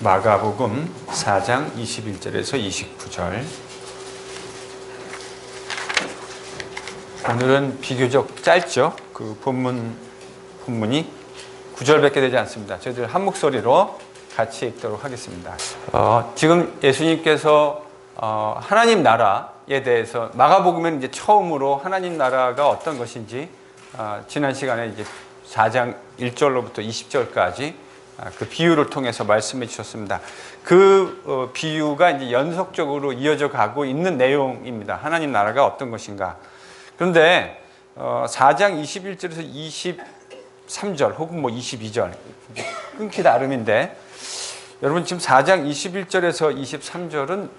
마가복음 4장 21절에서 29절. 오늘은 비교적 짧죠. 그 본문이 9절밖에 되지 않습니다. 저희들 한 목소리로 같이 읽도록 하겠습니다. 지금 예수님께서 하나님 나라에 대해서 마가복음에는 이제 처음으로 하나님 나라가 어떤 것인지 지난 시간에 이제 4장 1절로부터 20절까지 그 비유를 통해서 말씀해 주셨습니다. 그 비유가 이제 연속적으로 이어져 가고 있는 내용입니다. 하나님 나라가 어떤 것인가. 그런데 4장 21절에서 23절 혹은 뭐 22절 끊기 나름인데, 여러분 지금 4장 21절에서 23절은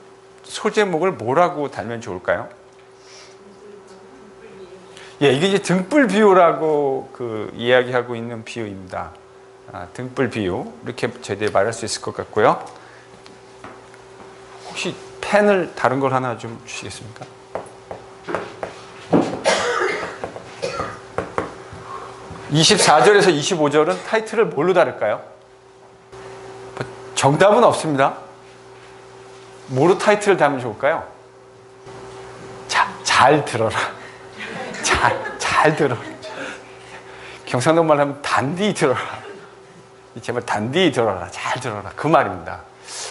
소제목을 뭐라고 달면 좋을까요? 예, 이게 이제 등불 비유라고 이야기하고 있는 비유입니다. 등불 비유, 이렇게 저희들이 말할 수 있을 것 같고요. 혹시 펜을 다른 걸 하나 좀 주시겠습니까? (24절에서 25절은) 타이틀을 뭘로 다룰까요? 정답은 없습니다. 뭐로 타이틀을 달면 좋을까요? 잘 들어라. 잘 들어라. 경상도 말로 하면 단디 들어라. 제발 단디 들어라. 잘 들어라. 그 말입니다.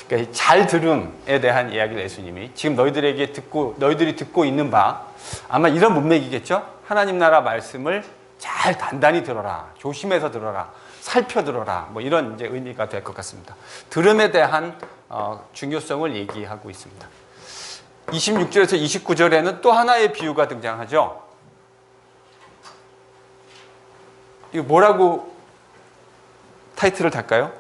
그러니까 잘 들음에 대한 이야기를 예수님이 지금 너희들이 듣고 있는 바, 아마 이런 문맥이겠죠? 하나님 나라 말씀을 잘 단단히 들어라. 조심해서 들어라. 살펴 들어라. 뭐 이런 이제 의미가 될 것 같습니다. 들음에 대한 중요성을 얘기하고 있습니다. 26절에서 29절에는 또 하나의 비유가 등장하죠. 이거 뭐라고 타이틀을 달까요?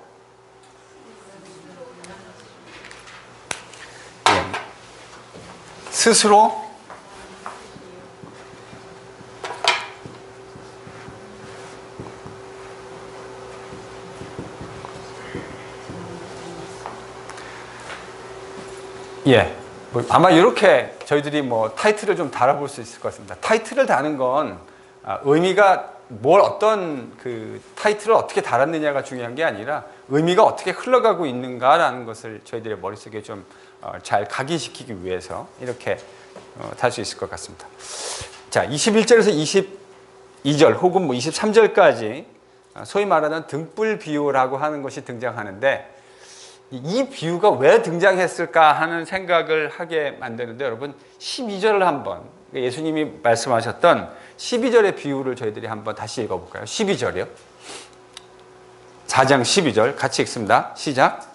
예. 스스로 아마 이렇게 저희들이 뭐 타이틀을 좀 달아볼 수 있을 것 같습니다. 타이틀을 다는 건 의미가 어떤 타이틀을 어떻게 달았느냐가 중요한 게 아니라 의미가 어떻게 흘러가고 있는가라는 것을 저희들의 머릿속에 좀 잘 각인시키기 위해서 이렇게 달 수 있을 것 같습니다. 자, 21절에서 22절 혹은 뭐 23절까지 소위 말하는 등불 비유라고 하는 것이 등장하는데, 이 비유가 왜 등장했을까 하는 생각을 하게 만드는데, 여러분 12절을 한번, 예수님이 말씀하셨던 12절의 비유를 저희들이 한번 다시 읽어볼까요? 12절이요. 4장 12절 같이 읽습니다. 시작.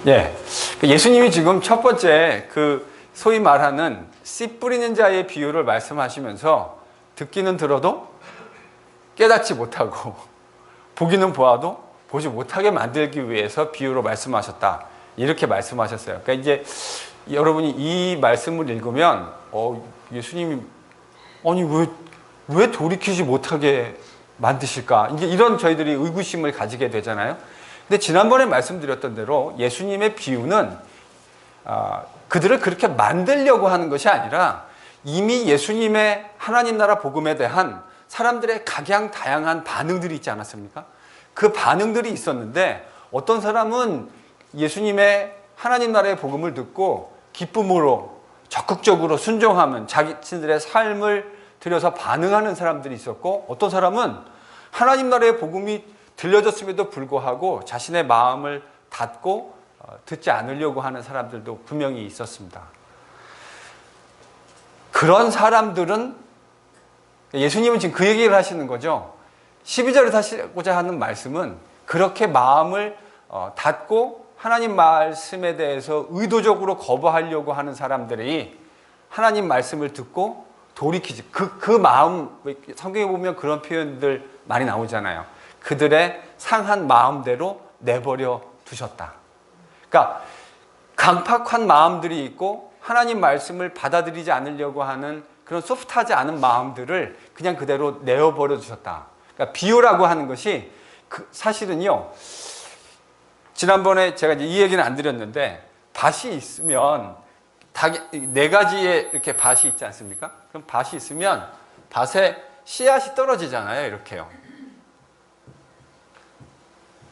예, 예수님이 지금 첫 번째 소위 말하는 씨 뿌리는 자의 비유를 말씀하시면서 듣기는 들어도 깨닫지 못하고 보기는 보아도 보지 못하게 만들기 위해서 비유로 말씀하셨다. 이렇게 말씀하셨어요. 그러니까 이제 여러분이 이 말씀을 읽으면 예수님이 왜 돌이키지 못하게 만드실까? 이제 이런 저희들이 의구심을 가지게 되잖아요. 근데 지난번에 말씀드렸던 대로 예수님의 비유는 그들을 그렇게 만들려고 하는 것이 아니라 이미 예수님의 하나님 나라 복음에 대한 사람들의 각양다양한 반응들이 있지 않았습니까? 그 반응들이 있었는데, 어떤 사람은 예수님의 하나님 나라의 복음을 듣고 기쁨으로 적극적으로 순종하면 자신들의 삶을 들여서 반응하는 사람들이 있었고, 어떤 사람은 하나님 나라의 복음이 들려졌음에도 불구하고 자신의 마음을 닫고 듣지 않으려고 하는 사람들도 분명히 있었습니다. 그런 사람들은, 예수님은 지금 그 얘기를 하시는 거죠. 12절에 하시고자 하는 말씀은, 그렇게 마음을 닫고 하나님 말씀에 대해서 의도적으로 거부하려고 하는 사람들이 하나님 말씀을 듣고 돌이키지, 그 마음, 성경에 보면 그런 표현들 많이 나오잖아요. 그들의 상한 마음대로 내버려 두셨다. 그러니까 강팍한 마음들이 있고 하나님 말씀을 받아들이지 않으려고 하는 그런 소프트하지 않은 마음들을 그냥 그대로 내어버려 두셨다. 그러니까 비유라고 하는 것이 사실은요, 지난번에 제가 이 얘기는 안 드렸는데, 밭이 있으면 네 가지의 이렇게 밭이 있지 않습니까? 그럼 밭이 있으면 밭에 씨앗이 떨어지잖아요. 이렇게요.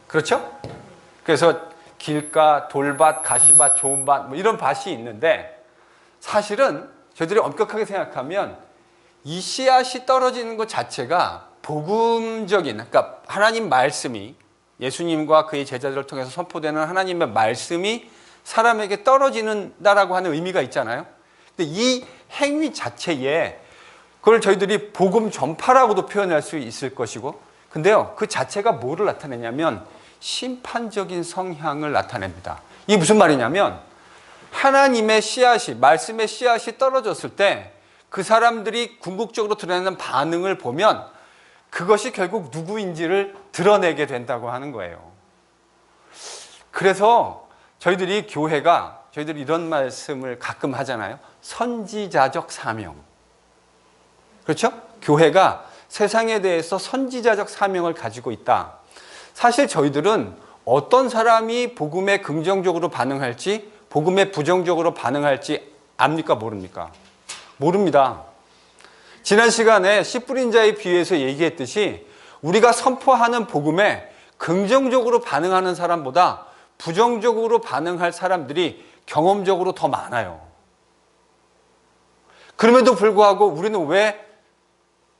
그렇죠? 그래서 길가, 돌밭, 가시밭, 좋은 밭 뭐 이런 밭이 있는데 사실은 저희들이 엄격하게 생각하면 이 씨앗이 떨어지는 것 자체가 복음적인, 그러니까 하나님 말씀이 예수님과 그의 제자들을 통해서 선포되는 하나님의 말씀이 사람에게 떨어지는다라고 하는 의미가 있잖아요. 근데 이 행위 자체에 그걸 저희들이 복음 전파라고도 표현할 수 있을 것이고, 근데요, 그 자체가 뭐를 나타내냐면 심판적인 성향을 나타냅니다. 이게 무슨 말이냐면 하나님의 씨앗이, 말씀의 씨앗이 떨어졌을 때 그 사람들이 궁극적으로 드러내는 반응을 보면 그것이 결국 누구인지를 드러내게 된다고 하는 거예요. 그래서 저희들이 이런 말씀을 가끔 하잖아요. 선지자적 사명. 그렇죠? 교회가 세상에 대해서 선지자적 사명을 가지고 있다. 사실 저희들은 어떤 사람이 복음에 긍정적으로 반응할지, 복음에 부정적으로 반응할지 압니까? 모릅니까? 모릅니다. 지난 시간에 씨 뿌린 자의 비유에서 얘기했듯이 우리가 선포하는 복음에 긍정적으로 반응하는 사람보다 부정적으로 반응할 사람들이 경험적으로 더 많아요. 그럼에도 불구하고 우리는 왜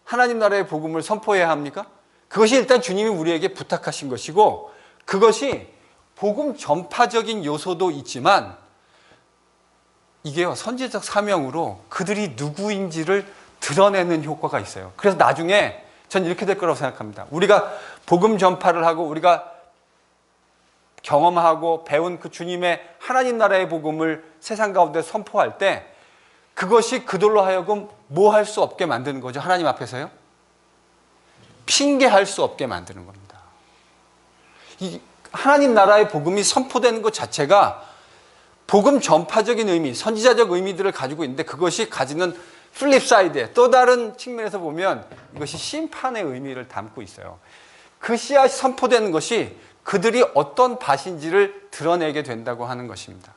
하나님 나라의 복음을 선포해야 합니까? 그것이 일단 주님이 우리에게 부탁하신 것이고, 그것이 복음 전파적인 요소도 있지만 이게요, 선지적 사명으로 그들이 누구인지를 드러내는 효과가 있어요. 그래서 나중에 전 이렇게 될 거라고 생각합니다. 우리가 복음 전파를 하고 우리가 경험하고 배운 그 주님의 하나님 나라의 복음을 세상 가운데 선포할 때 그것이 그들로 하여금 뭐 할 수 없게 만드는 거죠. 하나님 앞에서요. 핑계할 수 없게 만드는 겁니다. 이 하나님 나라의 복음이 선포되는 것 자체가 복음 전파적인 의미, 선지자적 의미들을 가지고 있는데 그것이 가지는 플립사이드에 또 다른 측면에서 보면 이것이 심판의 의미를 담고 있어요. 그 씨앗이 선포되는 것이 그들이 어떤 밭인지를 드러내게 된다고 하는 것입니다.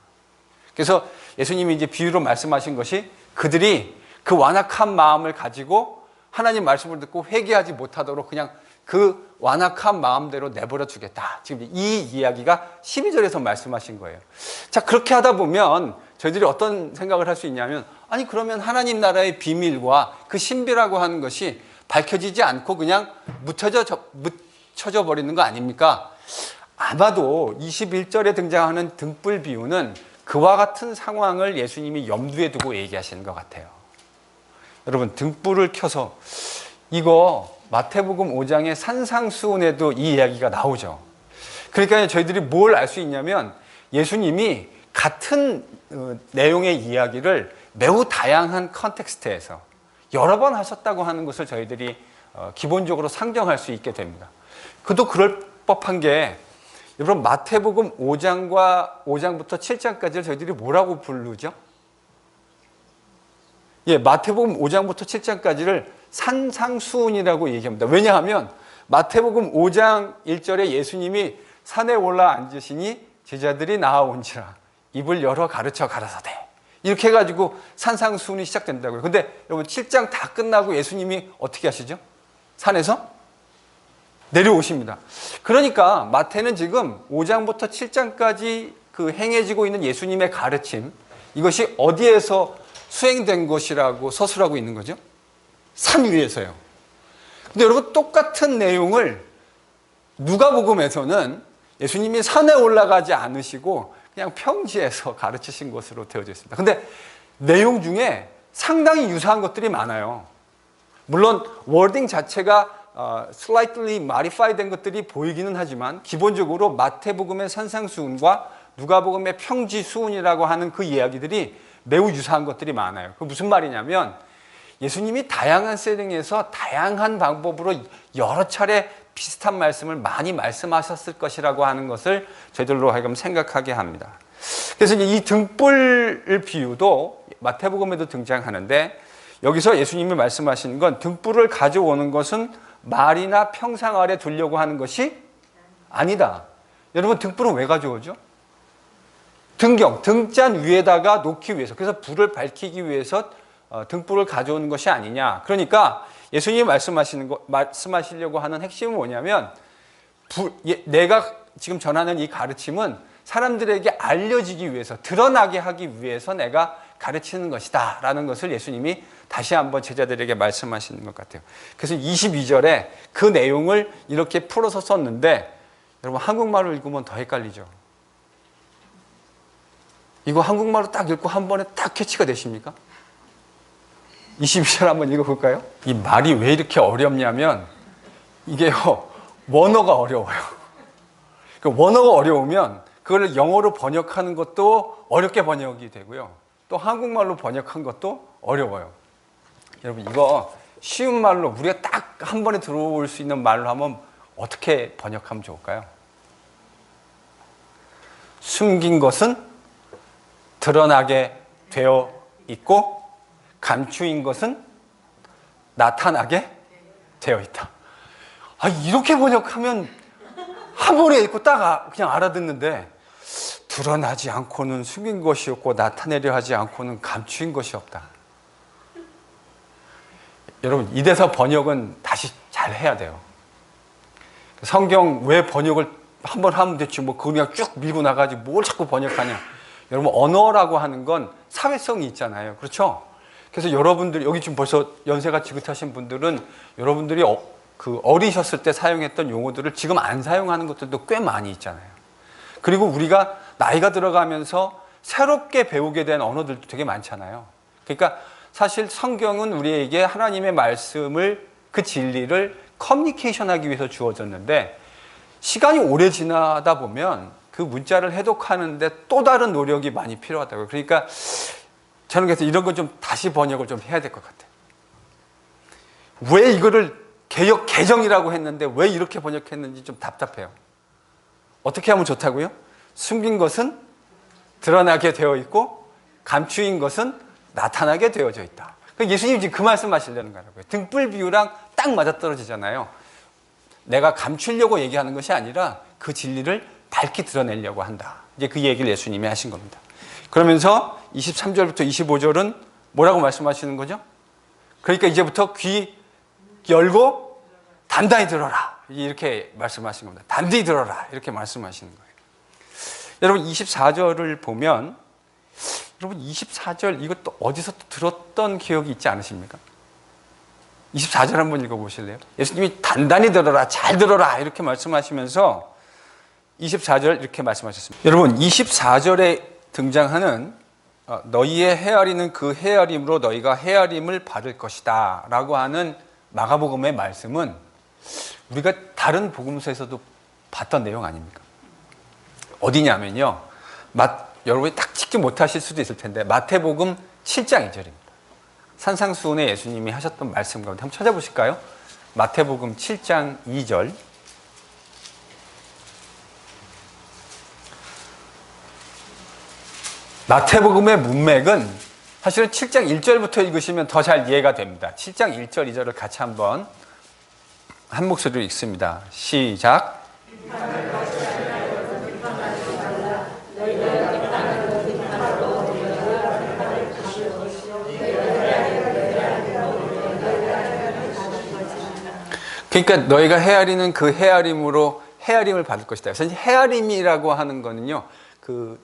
그래서 예수님이 이제 비유로 말씀하신 것이 그들이 그 완악한 마음을 가지고 하나님 말씀을 듣고 회개하지 못하도록 그냥 그 완악한 마음대로 내버려 두겠다. 지금 이 이야기가 12절에서 말씀하신 거예요. 자, 그렇게 하다 보면 저희들이 어떤 생각을 할 수 있냐면, 아니 그러면 하나님 나라의 비밀과 그 신비라고 하는 것이 밝혀지지 않고 그냥 묻혀져 버리는 거 아닙니까? 아마도 21절에 등장하는 등불 비유는 그와 같은 상황을 예수님이 염두에 두고 얘기하시는 것 같아요. 여러분, 등불을 켜서 이거 마태복음 5장의 산상수훈에도 이 이야기가 나오죠. 그러니까 저희들이 뭘 알 수 있냐면 예수님이 같은 내용의 이야기를 매우 다양한 컨텍스트에서 여러 번 하셨다고 하는 것을 저희들이 기본적으로 상정할 수 있게 됩니다. 그도 그럴 법한 게, 여러분 마태복음 5장부터 7장까지를 저희들이 뭐라고 부르죠? 마태복음 5장부터 7장까지를 산상수훈이라고 얘기합니다. 왜냐하면 마태복음 5장 1절에 예수님이 산에 올라 앉으시니 제자들이 나아온지라 입을 열어 가르쳐 가라사대, 이렇게 해가지고 산상수훈이 시작된다고요. 근데 여러분 7장 다 끝나고 예수님이 어떻게 하시죠? 산에서 내려오십니다. 그러니까 마태는 지금 5장부터 7장까지 그 행해지고 있는 예수님의 가르침, 이것이 어디에서 수행된 것이라고 서술하고 있는 거죠? 산 위에서요. 근데 여러분 똑같은 내용을 누가복음에서는 예수님이 산에 올라가지 않으시고 그냥 평지에서 가르치신 것으로 되어져 있습니다. 근데 내용 중에 상당히 유사한 것들이 많아요. 물론 워딩 자체가 slightly modified 된 것들이 보이기는 하지만 기본적으로 마태복음의 산상수훈과 누가복음의 평지수훈이라고 하는 그 이야기들이 매우 유사한 것들이 많아요. 그 무슨 말이냐면 예수님이 다양한 세팅에서 다양한 방법으로 여러 차례 비슷한 말씀을 많이 말씀하셨을 것이라고 하는 것을 저희들로 하여금 생각하게 합니다. 그래서 이 등불 비유도 마태복음에도 등장하는데, 여기서 예수님이 말씀하신 건 등불을 가져오는 것은 말이나 평상 아래 두려고 하는 것이 아니다. 여러분 등불은 왜 가져오죠? 등경, 등잔 위에다가 놓기 위해서, 그래서 불을 밝히기 위해서 등불을 가져오는 것이 아니냐. 그러니까 예수님이 말씀하시려고 하는 핵심은 뭐냐면, 내가 지금 전하는 이 가르침은 사람들에게 알려지기 위해서, 드러나게 하기 위해서 내가 가르치는 것이다 라는 것을 예수님이 다시 한번 제자들에게 말씀하시는 것 같아요. 그래서 22절에 그 내용을 이렇게 풀어서 썼는데, 여러분 한국말로 읽으면 더 헷갈리죠. 이거 한국말로 딱 읽고 한 번에 딱 캐치가 되십니까? 22절 한번 읽어볼까요? 이 말이 왜 이렇게 어렵냐면, 이게요, 원어가 어려워요. 원어가 어려우면 그걸 영어로 번역하는 것도 어렵게 번역이 되고요. 또 한국말로 번역한 것도 어려워요. 여러분 이거 쉬운 말로 우리가 딱 한 번에 들어올 수 있는 말로 하면 어떻게 번역하면 좋을까요? 숨긴 것은 드러나게 되어 있고 감추인 것은 나타나게 되어 있다. 이렇게 번역하면 한 번에 읽고 딱 그냥 알아듣는데, 드러나지 않고는 숨긴 것이 없고 나타내려 하지 않고는 감추인 것이 없다. 여러분 이래서 번역은 다시 잘 해야 돼요. 성경 왜 번역을 한 번 하면 됐지 뭐 그냥 쭉 밀고 나가지 뭘 자꾸 번역하냐. 여러분 언어라고 하는 건 사회성이 있잖아요. 그렇죠? 그래서 여러분들 여기 지금 벌써 연세가 지긋하신 분들은 여러분들이 어리셨을 때 사용했던 용어들을 지금 안 사용하는 것들도 꽤 많이 있잖아요. 그리고 우리가 나이가 들어가면서 새롭게 배우게 된 언어들도 되게 많잖아요. 그러니까 사실 성경은 우리에게 하나님의 말씀을, 그 진리를 커뮤니케이션하기 위해서 주어졌는데, 시간이 오래 지나다 보면 그 문자를 해독하는데 또 다른 노력이 많이 필요하다고요. 그러니까 저는 그래서 이런 건 좀 다시 번역을 좀 해야 될 것 같아요. 왜 이거를 개정이라고 했는데 왜 이렇게 번역했는지 좀 답답해요. 어떻게 하면 좋다고요? 숨긴 것은 드러나게 되어 있고 감추인 것은 나타나게 되어져 있다. 예수님이 지금 그 말씀 하시려는 거라고요. 등불 비유랑 딱 맞아떨어지잖아요. 내가 감추려고 얘기하는 것이 아니라 그 진리를 밝히 드러내려고 한다. 이제 그 얘기를 예수님이 하신 겁니다. 그러면서 23절부터 25절은 뭐라고 말씀하시는 거죠? 그러니까 이제부터 귀 열고 단단히 들어라. 이렇게 말씀하신 겁니다. 단단히 들어라. 이렇게 말씀하시는 거예요. 여러분 24절을 보면, 여러분 24절 이것도 어디서 들었던 기억이 있지 않으십니까? 24절 한번 읽어보실래요? 예수님이 단단히 들어라, 잘 들어라 이렇게 말씀하시면서 24절 이렇게 말씀하셨습니다. 여러분 24절에 등장하는 너희의 헤아리는 그 헤아림으로 너희가 헤아림을 받을 것이다 라고 하는 마가복음의 말씀은 우리가 다른 복음서에서도 봤던 내용 아닙니까? 어디냐면요, 여러분이 딱 찍지 못하실 수도 있을 텐데 마태복음 7장 2절입니다. 산상수훈에 예수님이 하셨던 말씀 가운데 한번 찾아보실까요? 마태복음 7장 2절. 마태복음의 문맥은 사실은 7장 1절부터 읽으시면 더 잘 이해가 됩니다. 7장 1절, 2절을 같이 한번 한 목소리로 읽습니다. 시작. 그러니까 너희가 헤아리는 그 헤아림으로 헤아림을 받을 것이다. 그래서 헤아림이라고 하는 거는요, 그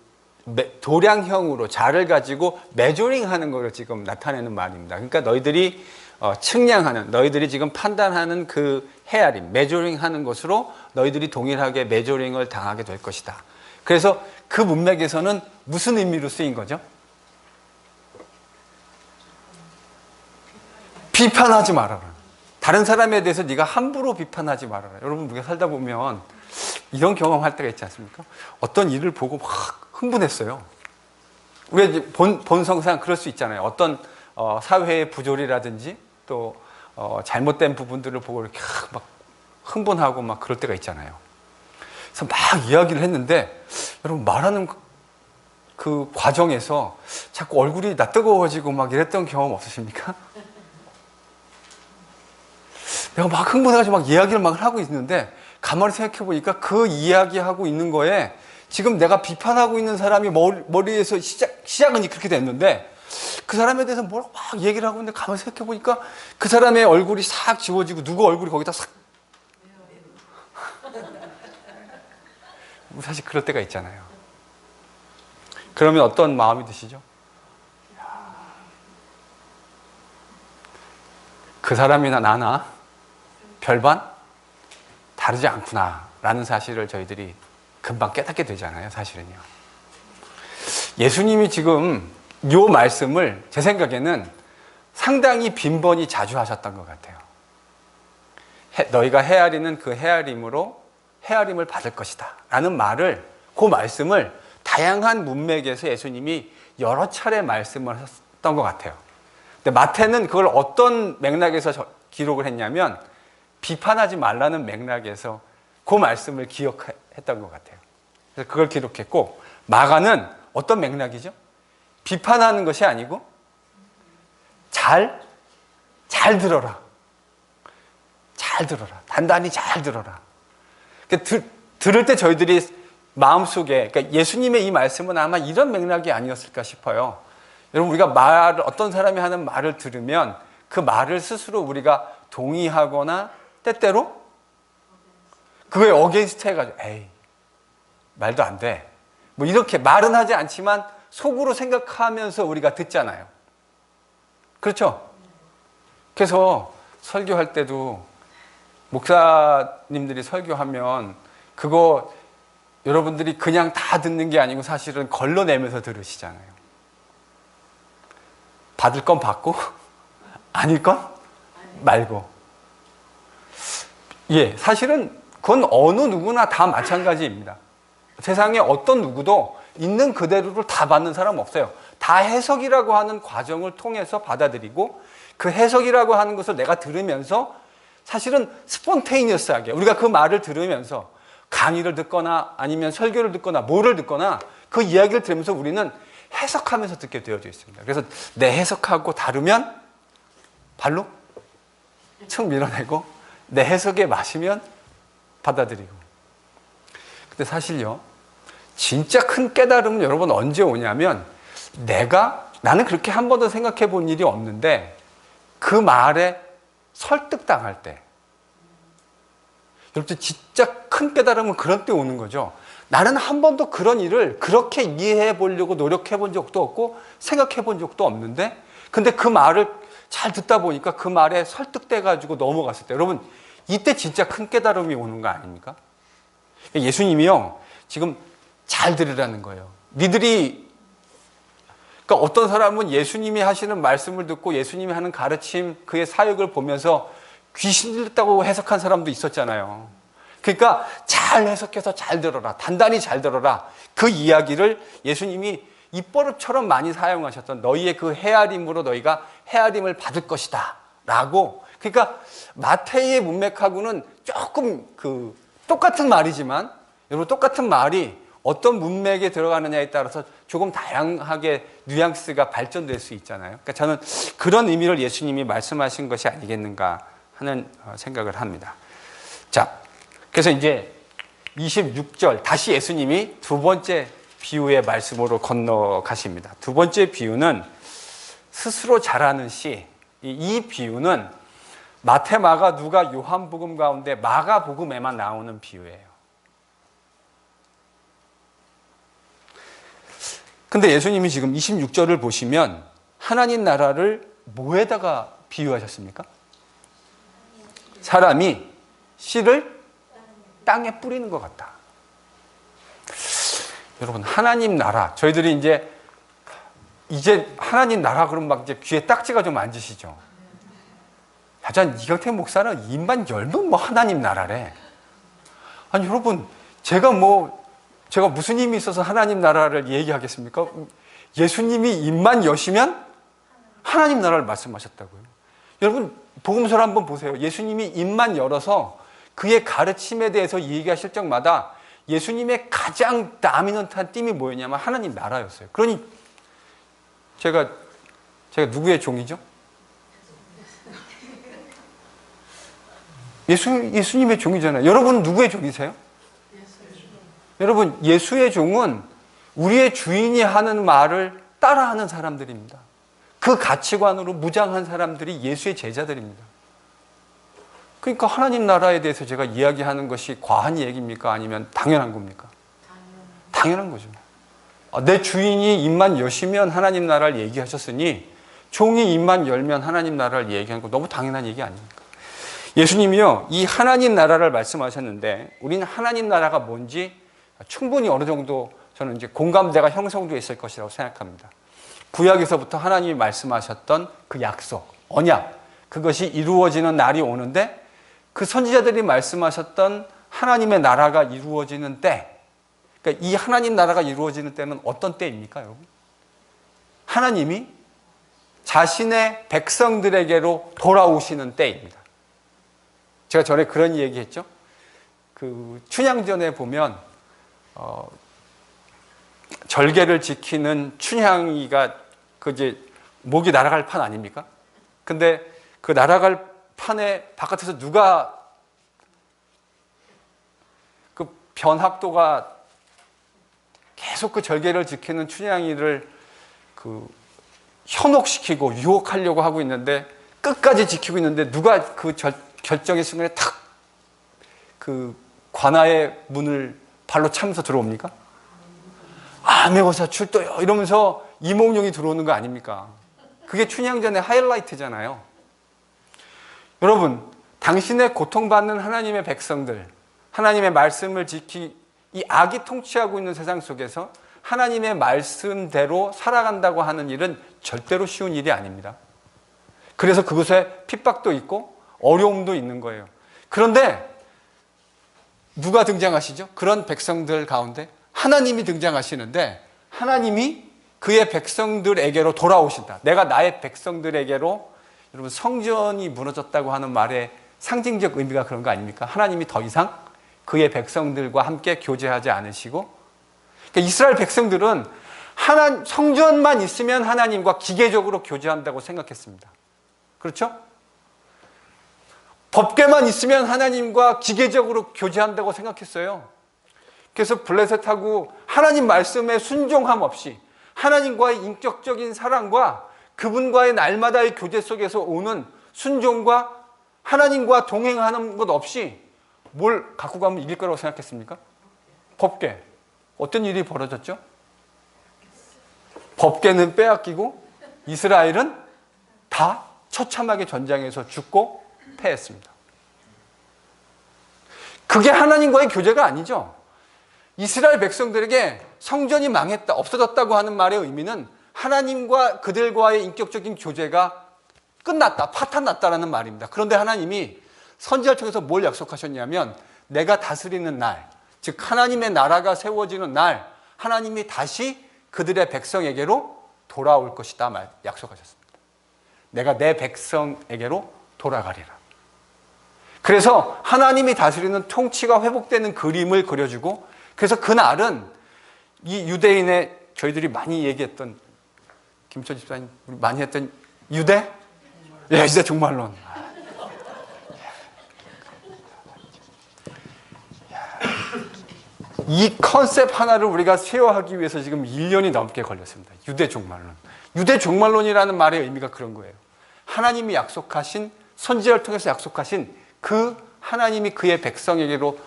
도량형으로 자를 가지고 메저링하는 것을 지금 나타내는 말입니다. 그러니까 너희들이 측량하는, 너희들이 지금 판단하는 그 헤아림, 메저링하는 것으로 너희들이 동일하게 메저링을 당하게 될 것이다. 그래서 그 문맥에서는 무슨 의미로 쓰인 거죠? 비판하지 말아라. 다른 사람에 대해서 네가 함부로 비판하지 말아라. 여러분 우리가 살다 보면 이런 경험할 때가 있지 않습니까? 어떤 일을 보고 막 흥분했어요. 우리가 본성상 그럴 수 있잖아요. 어떤 사회의 부조리라든지 또 잘못된 부분들을 보고 이렇게 막 흥분하고 막 그럴 때가 있잖아요. 그래서 막 이야기를 했는데 여러분 말하는 그 과정에서 자꾸 얼굴이 낯뜨거워지고 막 이랬던 경험 없으십니까? 내가 막 흥분해가지고 막 이야기를 막 하고 있는데 가만히 생각해 보니까 그 이야기하고 있는 거에 지금 내가 비판하고 있는 사람이 머리에서 시작은 그렇게 됐는데 그 사람에 대해서 뭐라고 막 얘기를 하고 있는데 가만히 생각해 보니까 그 사람의 얼굴이 싹 지워지고 누구 얼굴이 거기다 싹. 사실 그럴 때가 있잖아요. 그러면 어떤 마음이 드시죠? 그 사람이나 나나 별반 다르지 않구나 라는 사실을 저희들이 금방 깨닫게 되잖아요. 사실은요. 예수님이 지금 이 말씀을 제 생각에는 상당히 빈번히 자주 하셨던 것 같아요. 너희가 헤아리는 그 헤아림으로 헤아림을 받을 것이다 라는 말을, 그 말씀을 다양한 문맥에서 예수님이 여러 차례 말씀을 하셨던 것 같아요. 근데 마태는 그걸 어떤 맥락에서 기록을 했냐면 비판하지 말라는 맥락에서 그 말씀을 기억했던 것 같아요. 그래서 그걸 기록했고, 마가는 어떤 맥락이죠? 비판하는 것이 아니고 잘 들어라. 잘 들어라. 단단히 잘 들어라. 들을 때 저희들이 마음속에, 그러니까 예수님의 이 말씀은 아마 이런 맥락이 아니었을까 싶어요. 여러분, 우리가 어떤 사람이 하는 말을 들으면 그 말을 스스로 우리가 동의하거나 때때로 그거에 어게인스트 해가지고 에이 말도 안 돼 뭐 이렇게 말은 하지 않지만 속으로 생각하면서 우리가 듣잖아요. 그렇죠? 그래서 설교할 때도 목사님들이 설교하면 그거 여러분들이 그냥 다 듣는 게 아니고 사실은 걸러내면서 들으시잖아요. 받을 건 받고 아닐 건 말고. 예, 사실은 그건 어느 누구나 다 마찬가지입니다. 세상에 어떤 누구도 있는 그대로를 다 받는 사람 없어요. 다 해석이라고 하는 과정을 통해서 받아들이고, 그 해석이라고 하는 것을 내가 들으면서 사실은 스폰테이니어스하게 우리가 그 말을 들으면서 강의를 듣거나 아니면 설교를 듣거나 뭐를 듣거나 그 이야기를 들으면서 우리는 해석하면서 듣게 되어져 있습니다. 그래서 내 해석하고 다르면 발로 척 밀어내고 내 해석에 맞으면 받아들이고. 근데 사실요, 진짜 큰 깨달음은 여러분 언제 오냐면 나는 그렇게 한 번도 생각해 본 일이 없는데 그 말에 설득당할 때. 여러분, 진짜 큰 깨달음은 그런 때 오는 거죠. 나는 한 번도 그런 일을 그렇게 이해해 보려고 노력해 본 적도 없고 생각해 본 적도 없는데, 근데 그 말을 잘 듣다 보니까 그 말에 설득돼 가지고 넘어갔을 때, 여러분 이때 진짜 큰 깨달음이 오는 거 아닙니까? 예수님이요 지금 잘 들으라는 거예요. 그러니까 어떤 사람은 예수님이 하시는 말씀을 듣고 예수님이 하는 가르침, 그의 사역을 보면서 귀신 들렸다고 해석한 사람도 있었잖아요. 그러니까 잘 해석해서 잘 들어라, 단단히 잘 들어라. 그 이야기를 예수님이 입버릇처럼 많이 사용하셨던, 너희의 그 헤아림으로 너희가 헤아림을 받을 것이다 라고. 그러니까 마태의 문맥하고는 조금 똑같은 말이지만, 여러분 똑같은 말이 어떤 문맥에 들어가느냐에 따라서 조금 다양하게 뉘앙스가 발전될 수 있잖아요. 그러니까 저는 그런 의미를 예수님이 말씀하신 것이 아니겠는가 하는 생각을 합니다. 자, 그래서 이제 26절 다시 예수님이 두 번째 비유의 말씀으로 건너가십니다. 두 번째 비유는 스스로 잘하는 시. 이 비유는 마태, 마가, 누가, 요한복음 가운데 마가복음에만 나오는 비유예요. 근데 예수님이 지금 26절을 보시면 하나님 나라를 뭐에다가 비유하셨습니까? 사람이 씨를 땅에 뿌리는 것 같다. 여러분, 하나님 나라, 저희들이 이제 하나님 나라 그러면 막 이제 귀에 딱지가 좀 앉으시죠. 하여튼 이경태 목사는 입만 열면 뭐 하나님 나라래. 아니 여러분, 제가 무슨 힘이 있어서 하나님 나라를 얘기하겠습니까? 예수님이 입만 여시면 하나님 나라를 말씀하셨다고요. 여러분, 복음서를 한번 보세요. 예수님이 입만 열어서 그의 가르침에 대해서 얘기하실 적마다 예수님의 가장 다미넌트한 띠이 뭐였냐면 하나님 나라였어요. 그러니 제가 누구의 종이죠? 예수님의 종이잖아요. 여러분은 누구의 종이세요? 여러분, 예수의 종은 우리의 주인이 하는 말을 따라하는 사람들입니다. 그 가치관으로 무장한 사람들이 예수의 제자들입니다. 그러니까 하나님 나라에 대해서 제가 이야기하는 것이 과한 얘기입니까? 아니면 당연한 겁니까? 당연한 거죠. 내 주인이 입만 여시면 하나님 나라를 얘기하셨으니 종이 입만 열면 하나님 나라를 얘기하는 거 너무 당연한 얘기 아닙니까? 예수님이요, 이 하나님 나라를 말씀하셨는데 우리는 하나님 나라가 뭔지 충분히 어느 정도 저는 이제 공감대가 형성되어 있을 것이라고 생각합니다. 구약에서부터 하나님이 말씀하셨던 그 약속, 언약, 그것이 이루어지는 날이 오는데 그 선지자들이 말씀하셨던 하나님의 나라가 이루어지는 때, 그러니까 이 하나님 나라가 이루어지는 때는 어떤 때입니까, 여러분? 하나님이 자신의 백성들에게로 돌아오시는 때입니다. 제가 전에 그런 얘기 했죠. 그 춘향전에 보면 절개를 지키는 춘향이가 그 이제 목이 날아갈 판 아닙니까? 근데 그 날아갈 판에 바깥에서 누가 그 변학도가 계속 그 절개를 지키는 춘향이를 그 현혹시키고 유혹하려고 하고 있는데 끝까지 지키고 있는데 누가 그 결정의 순간에 탁 그 관아의 문을 발로 차면서 들어옵니까? 암행어사 출도요 이러면서 이몽룡이 들어오는 거 아닙니까? 그게 춘향전의 하이라이트잖아요. 여러분, 당신의 고통받는 하나님의 백성들, 하나님의 말씀을 이 악이 통치하고 있는 세상 속에서 하나님의 말씀대로 살아간다고 하는 일은 절대로 쉬운 일이 아닙니다. 그래서 그곳에 핍박도 있고 어려움도 있는 거예요. 그런데 누가 등장하시죠? 그런 백성들 가운데 하나님이 등장하시는데 하나님이 그의 백성들에게로 돌아오신다. 내가 나의 백성들에게로, 여러분, 성전이 무너졌다고 하는 말의 상징적 의미가 그런 거 아닙니까? 하나님이 더 이상 그의 백성들과 함께 교제하지 않으시고, 그러니까 이스라엘 백성들은 성전만 있으면 하나님과 기계적으로 교제한다고 생각했습니다. 그렇죠? 법궤만 있으면 하나님과 기계적으로 교제한다고 생각했어요. 그래서 블레셋하고 하나님 말씀에 순종함 없이 하나님과의 인격적인 사랑과 그분과의 날마다의 교제 속에서 오는 순종과 하나님과 동행하는 것 없이 뭘 갖고 가면 이길 거라고 생각했습니까? 법궤. 어떤 일이 벌어졌죠? 법궤는 빼앗기고 이스라엘은 다 처참하게 전장에서 죽고 패했습니다. 그게 하나님과의 교제가 아니죠. 이스라엘 백성들에게 성전이 망했다, 없어졌다고 하는 말의 의미는 하나님과 그들과의 인격적인 교제가 끝났다, 파탄났다라는 말입니다. 그런데 하나님이 선지자를 통해서 뭘 약속하셨냐면 내가 다스리는 날, 즉 하나님의 나라가 세워지는 날 하나님이 다시 그들의 백성에게로 돌아올 것이다 약속하셨습니다. 내가 내 백성에게로 돌아가리라. 그래서 하나님이 다스리는 통치가 회복되는 그림을 그려주고, 그래서 그날은 이 유대인의, 저희들이 많이 얘기했던, 김철 집사님 우리 많이 했던 유대? 예, 유대 종말론. 이 컨셉 하나를 우리가 세워하기 위해서 지금 1년이 넘게 걸렸습니다. 유대 종말론. 유대 종말론이라는 말의 의미가 그런 거예요. 하나님이 약속하신, 선지자를 통해서 약속하신 그 하나님이 그의 백성에게로,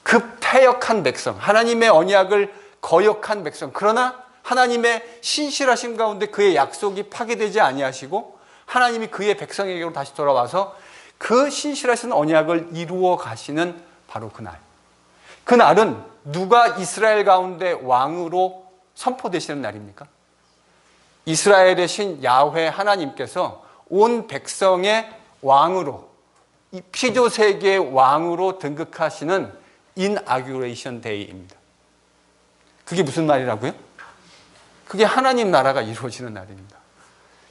그 패역한 백성, 하나님의 언약을 거역한 백성, 그러나 하나님의 신실하심 가운데 그의 약속이 파괴되지 아니하시고 하나님이 그의 백성에게로 다시 돌아와서 그 신실하신 언약을 이루어 가시는 바로 그날. 그날은 누가 이스라엘 가운데 왕으로 선포되시는 날입니까? 이스라엘의 신 야훼 하나님께서 온 백성의 왕으로, 이 피조세계의 왕으로 등극하시는 인아규레이션 데이입니다. 그게 무슨 날이라고요? 그게 하나님 나라가 이루어지는 날입니다.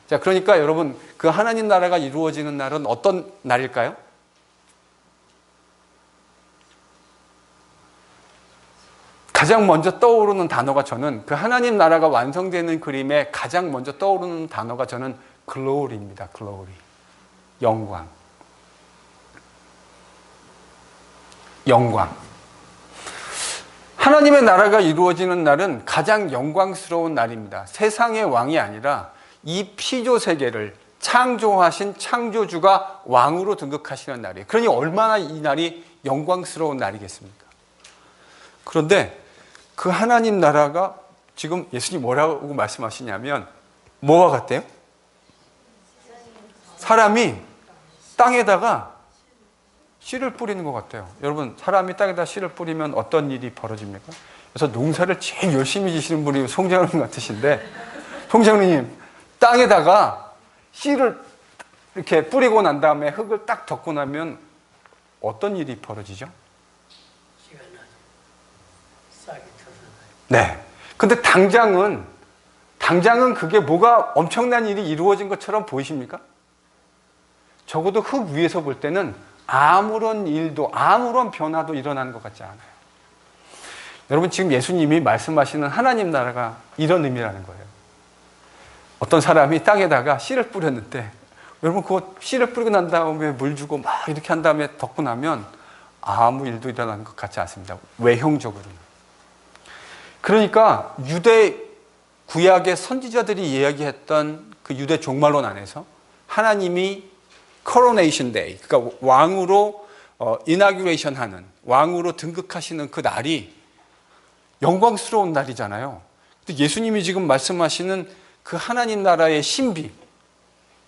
자, 그러니까 여러분, 그 하나님 나라가 이루어지는 날은 어떤 날일까요? 가장 먼저 떠오르는 단어가, 저는 그 하나님 나라가 완성되는 그림에 가장 먼저 떠오르는 단어가 저는 글로리입니다. 글로리. 영광. 영광. 하나님의 나라가 이루어지는 날은 가장 영광스러운 날입니다. 세상의 왕이 아니라 이 피조 세계를 창조하신 창조주가 왕으로 등극하시는 날이에요. 그러니 얼마나 이 날이 영광스러운 날이겠습니까? 그런데 그 하나님 나라가 지금 예수님이 뭐라고 말씀하시냐면 뭐와 같대요? 사람이 땅에다가 씨를 뿌리는 것 같아요. 여러분, 사람이 땅에다 씨를 뿌리면 어떤 일이 벌어집니까? 그래서 농사를 제일 열심히 지시는 분이 송장로님 같으신데, 송장로님, 땅에다가 씨를 이렇게 뿌리고 난 다음에 흙을 딱 덮고 나면 어떤 일이 벌어지죠? 네. 근데 당장은 그게 뭐가 엄청난 일이 이루어진 것처럼 보이십니까? 적어도 흙 위에서 볼 때는 아무런 일도, 아무런 변화도 일어나는 것 같지 않아요. 여러분, 지금 예수님이 말씀하시는 하나님 나라가 이런 의미라는 거예요. 어떤 사람이 땅에다가 씨를 뿌렸는데, 여러분, 그거 씨를 뿌리고 난 다음에 물 주고 막 이렇게 한 다음에 덮고 나면 아무 일도 일어나는 것 같지 않습니다. 외형적으로는. 그러니까 유대 구약의 선지자들이 이야기했던 그 유대 종말론 안에서 하나님이 코로네이션 데이, 그러니까 왕으로 이나규레이션 하는, 왕으로 등극하시는 그 날이 영광스러운 날이잖아요. 근데 예수님이 지금 말씀하시는 그 하나님 나라의 신비,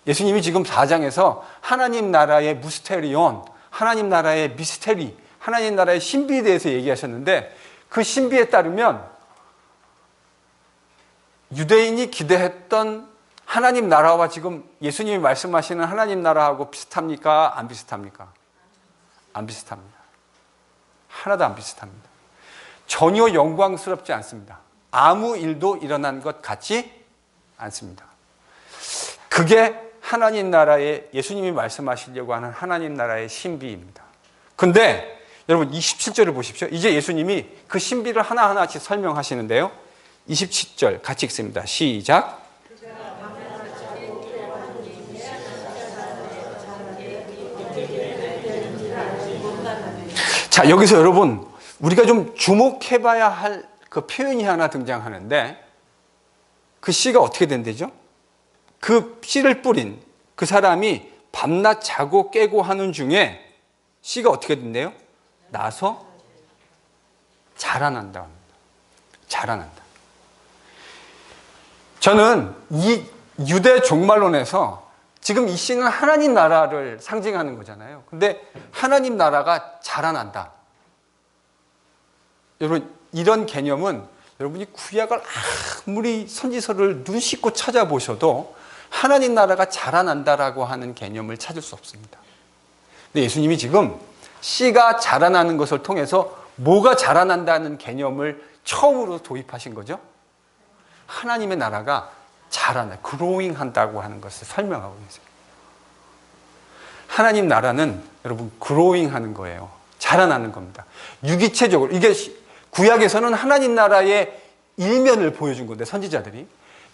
예수님이 지금 4장에서 하나님 나라의 무스테리온, 하나님 나라의 미스테리, 하나님 나라의 신비에 대해서 얘기하셨는데, 그 신비에 따르면 유대인이 기대했던 하나님 나라와 지금 예수님이 말씀하시는 하나님 나라하고 비슷합니까? 안 비슷합니까? 안 비슷합니다. 하나도 안 비슷합니다. 전혀 영광스럽지 않습니다. 아무 일도 일어난 것 같지 않습니다. 그게 하나님 나라의, 예수님이 말씀하시려고 하는 하나님 나라의 신비입니다. 근데 여러분 27절을 보십시오. 이제 예수님이 그 신비를 하나하나씩 설명하시는데요. 27절 같이 읽습니다. 시작. 자, 여기서 여러분, 우리가 좀 주목해봐야 할 그 표현이 하나 등장하는데, 그 씨가 어떻게 된대죠? 그 씨를 뿌린 그 사람이 밤낮 자고 깨고 하는 중에 씨가 어떻게 된대요? 나서 자라난다. 자라난다. 저는 이 유대 종말론에서 지금 이 씨는 하나님 나라를 상징하는 거잖아요. 근데 하나님 나라가 자라난다. 여러분, 이런 개념은 여러분이 구약을 아무리 선지서를 눈 씻고 찾아보셔도 하나님 나라가 자라난다라고 하는 개념을 찾을 수 없습니다. 근데 예수님이 지금 씨가 자라나는 것을 통해서 뭐가 자라난다는 개념을 처음으로 도입하신 거죠? 하나님의 나라가 자라나, 그로잉 한다고 하는 것을 설명하고 계세요. 하나님 나라는 여러분 그로잉 하는 거예요. 자라나는 겁니다. 유기체적으로. 이게 구약에서는 하나님 나라의 일면을 보여준 건데, 선지자들이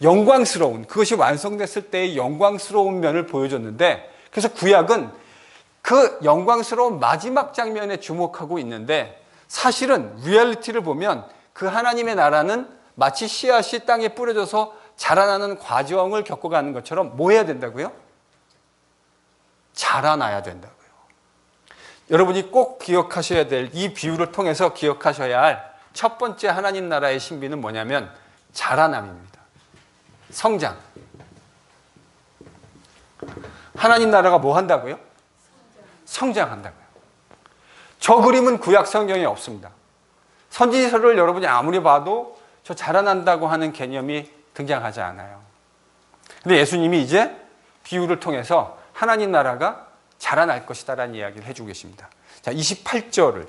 영광스러운, 그것이 완성됐을 때의 영광스러운 면을 보여줬는데, 그래서 구약은 그 영광스러운 마지막 장면에 주목하고 있는데, 사실은 리얼리티를 보면 그 하나님의 나라는 마치 씨앗이 땅에 뿌려져서 자라나는 과정을 겪어가는 것처럼 뭐 해야 된다고요? 자라나야 된다고요. 여러분이 꼭 기억하셔야 될, 이 비유를 통해서 기억하셔야 할 첫 번째 하나님 나라의 신비는 뭐냐면 자라남입니다. 성장. 하나님 나라가 뭐 한다고요? 성장한다고요. 저 그림은 구약 성경에 없습니다. 선지서를 여러분이 아무리 봐도 저 자라난다고 하는 개념이 등장하지 않아요. 근데 예수님이 이제 비유를 통해서 하나님 나라가 자라날 것이다라는 이야기를 해주고 계십니다. 자, 28절을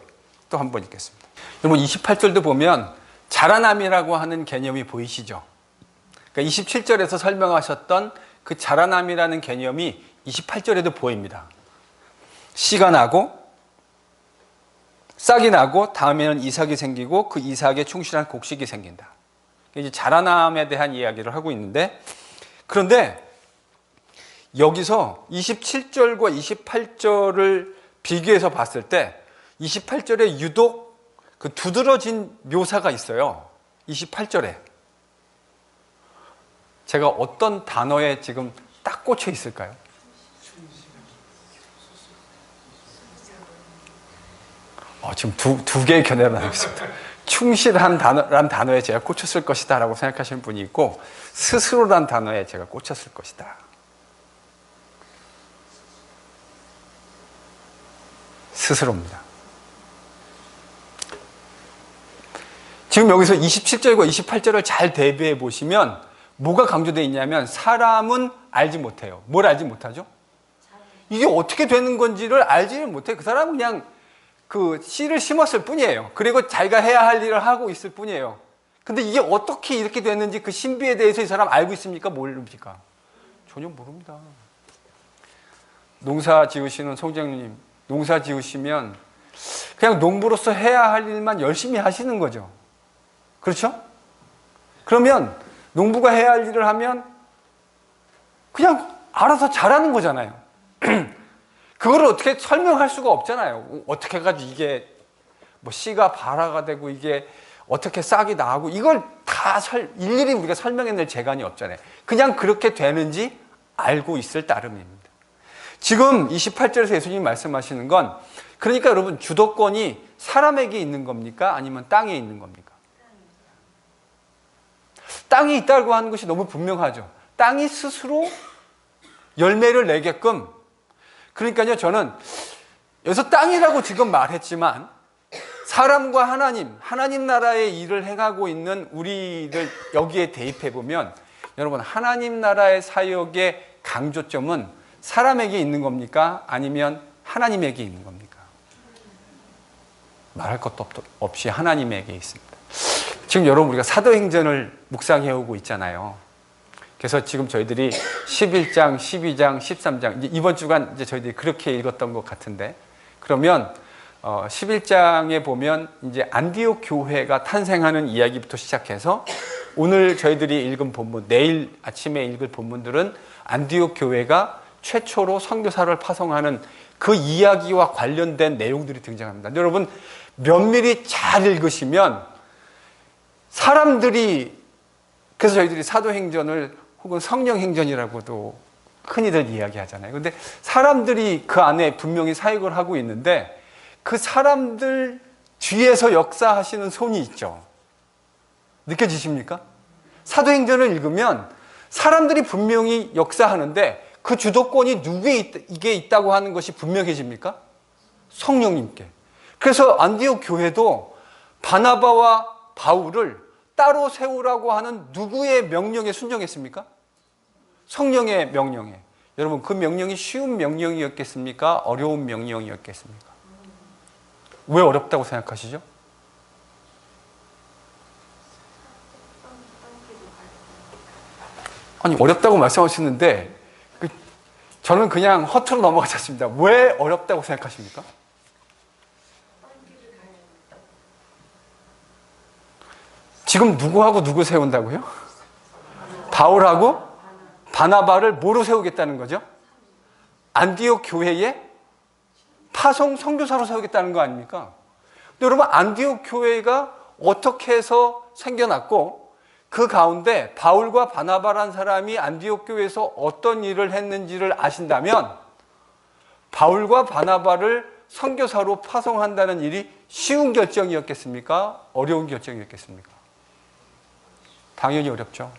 또 한번 읽겠습니다. 여러분 28절도 보면 자라남이라고 하는 개념이 보이시죠? 그러니까 27절에서 설명하셨던 그 자라남이라는 개념이 28절에도 보입니다. 씨가 나고 싹이 나고 다음에는 이삭이 생기고 그 이삭에 충실한 곡식이 생긴다. 이제 자라남에 대한 이야기를 하고 있는데, 그런데 여기서 27절과 28절을 비교해서 봤을 때 28절에 유독 그 두드러진 묘사가 있어요. 28절에. 제가 어떤 단어에 지금 딱 꽂혀 있을까요? 지금 두 개의 견해를 나누고 있습니다. 충실한 란 단어에 제가 꽂혔을 것이다 라고 생각하시는 분이 있고, 스스로란 단어에 제가 꽂혔을 것이다. 스스로입니다. 지금 여기서 27절과 28절을 잘 대비해 보시면 뭐가 강조되어 있냐면, 사람은 알지 못해요. 뭘 알지 못하죠? 이게 어떻게 되는 건지를 알지를 못해요. 그 사람은 그냥 그 씨를 심었을 뿐이에요. 그리고 자기가 해야 할 일을 하고 있을 뿐이에요. 근데 이게 어떻게 이렇게 됐는지 그 신비에 대해서 이 사람 알고 있습니까? 모릅니까? 전혀 모릅니다. 농사 지으시는 송장님, 농사 지으시면 그냥 농부로서 해야 할 일만 열심히 하시는 거죠. 그렇죠? 그러면 농부가 해야 할 일을 하면 그냥 알아서 잘하는 거잖아요. 그거를 어떻게 설명할 수가 없잖아요. 어떻게 해가지고 이게 뭐 씨가 발화가 되고 이게 어떻게 싹이 나고 이걸 다 일일이 우리가 설명해낼 재간이 없잖아요. 그냥 그렇게 되는지 알고 있을 따름입니다. 지금 28절에서 예수님이 말씀하시는 건, 그러니까 여러분, 주도권이 사람에게 있는 겁니까? 아니면 땅에 있는 겁니까? 땅이 있다고 하는 것이 너무 분명하죠. 땅이 스스로 열매를 내게끔. 그러니까요, 저는 여기서 땅이라고 지금 말했지만 사람과 하나님 나라의 일을 해가고 있는 우리를 여기에 대입해 보면, 여러분, 하나님 나라의 사역의 강조점은 사람에게 있는 겁니까? 아니면 하나님에게 있는 겁니까? 말할 것도 없이 하나님에게 있습니다. 지금 여러분, 우리가 사도행전을 묵상해 오고 있잖아요. 그래서 지금 저희들이 11장, 12장, 13장, 이번 주간 이제 저희들이 그렇게 읽었던 것 같은데, 그러면 11장에 보면 이제 안디옥 교회가 탄생하는 이야기부터 시작해서 오늘 저희들이 읽은 본문, 내일 아침에 읽을 본문들은 안디옥 교회가 최초로 선교사를 파송하는 그 이야기와 관련된 내용들이 등장합니다. 여러분, 면밀히 잘 읽으시면 사람들이, 그래서 저희들이 사도행전을 혹은 성령행전이라고도 흔히들 이야기하잖아요. 근데 사람들이 그 안에 분명히 사역을 하고 있는데 그 사람들 뒤에서 역사하시는 손이 있죠. 느껴지십니까? 사도행전을 읽으면 사람들이 분명히 역사하는데 그 주도권이 누구에게 있다고 하는 것이 분명해집니까? 성령님께. 그래서 안디옥 교회도 바나바와 바울을 따로 세우라고 하는 누구의 명령에 순종했습니까? 성령의 명령에. 여러분, 그 명령이 쉬운 명령이었겠습니까? 어려운 명령이었겠습니까? 왜 어렵다고 생각하시죠? 아니, 어렵다고 말씀하시는데 저는 그냥 허투루 넘어가셨습니다. 왜 어렵다고 생각하십니까? 지금 누구하고 누구 세운다고요? 바울하고 바나바를 뭐로 세우겠다는 거죠? 안디옥 교회에 파송 선교사로 세우겠다는 거 아닙니까? 근데 여러분, 안디옥 교회가 어떻게 해서 생겨났고 그 가운데 바울과 바나바라는 사람이 안디옥 교회에서 어떤 일을 했는지를 아신다면 바울과 바나바를 선교사로 파송한다는 일이 쉬운 결정이었겠습니까? 어려운 결정이었겠습니까? 당연히 어렵죠.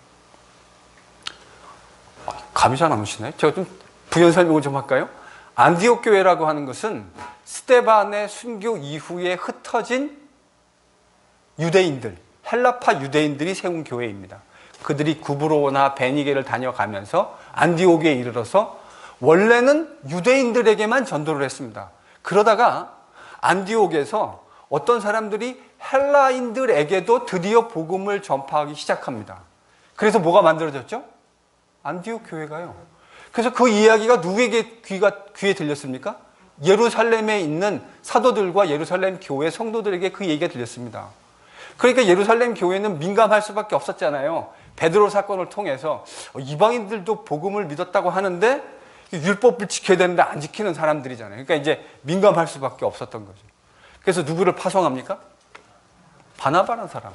감이 잘 안 오시나요? 제가 좀 부연 설명을 좀 할까요? 안디옥 교회라고 하는 것은 스데반의 순교 이후에 흩어진 유대인들, 헬라파 유대인들이 세운 교회입니다. 그들이 구브로나 베니게를 다녀가면서 안디옥에 이르러서 원래는 유대인들에게만 전도를 했습니다. 그러다가 안디옥에서 어떤 사람들이 헬라인들에게도 드디어 복음을 전파하기 시작합니다. 그래서 뭐가 만들어졌죠? 안디옥 교회가요. 그래서 그 이야기가 누구에게 귀에 들렸습니까? 예루살렘에 있는 사도들과 예루살렘 교회 성도들에게 그 얘기가 들렸습니다. 그러니까 예루살렘 교회는 민감할 수밖에 없었잖아요. 베드로 사건을 통해서 이방인들도 복음을 믿었다고 하는데 율법을 지켜야 되는데 안 지키는 사람들이잖아요. 그러니까 이제 민감할 수밖에 없었던 거죠. 그래서 누구를 파송합니까? 바나바라는 사람.